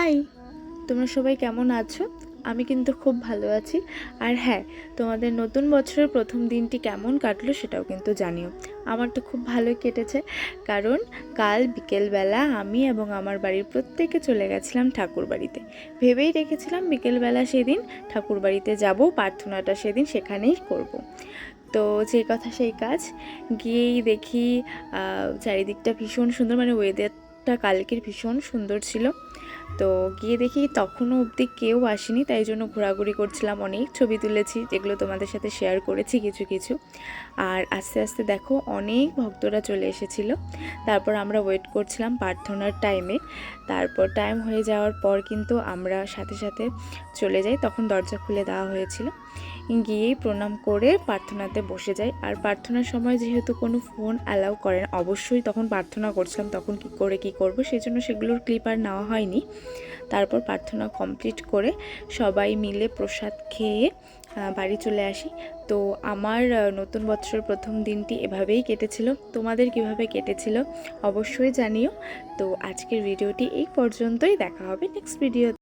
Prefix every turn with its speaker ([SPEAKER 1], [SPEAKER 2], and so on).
[SPEAKER 1] High, তোমরা সবাই কেমন আছো? আমি কিন্তু খুব ভালো আছি। আর হ্যাঁ, তোমাদের নতুন বছরের প্রথম দিনটি কেমন কাটলো সেটাও কিন্তু জানিও। আমার তো খুব ভালোই কেটেছে, কারণ কাল বিকেলবেলা আমি এবং আমার বাড়ির প্রত্যেকে চলে গেছিলাম ঠাকুর বাড়িতে। ভেবেই রেখেছিলাম বিকেলবেলা সেদিন ঠাকুর বাড়িতে যাব, প্রার্থনাটা সেদিন সেখানেই করব। তো যে কথা সেই কাজ, গিয়েই দেখি চারিদিকটা ভীষণ সুন্দর, মানে ওয়েদারটা কালকের ভীষণ সুন্দর ছিল। তো গিয়ে দেখি তখনও অবধি কেউ আসেনি, তাই জন্য ঘোরাঘুরি করছিলাম, অনেক ছবি তুলেছি যেগুলো তোমাদের সাথে শেয়ার করেছি কিছু কিছু। আর আস্তে আস্তে দেখো অনেক ভক্তরা চলে এসেছিলো। তারপর আমরা ওয়েট করছিলাম প্রার্থনার টাইমে। তারপর টাইম হয়ে যাওয়ার পর কিন্তু আমরা সাথে সাথে চলে যাই, তখন দরজা খুলে দেওয়া হয়েছিল। গিয়েই প্রণাম করে প্রার্থনাতে বসে যাই। আর প্রার্থনার সময় যেহেতু কোনো ফোন অ্যালাউ করে না, অবশ্যই তখন প্রার্থনা করছিলাম, তখন কী করব সেই জন্য সেগুলোর ক্লিপ আর নেওয়া হয়নি। তারপর প্রার্থনা কমপ্লিট করে সবাই মিলে প্রসাদ খেয়ে বাড়ি চলে আসি। তো আমার নতুন বছরের প্রথম দিনটি এভাবেই কেটেছিল। তোমাদের কিভাবে কেটেছিল অবশ্যই জানিও। তো আজকের ভিডিওটি এই পর্যন্তই, দেখা হবে নেক্সট ভিডিও।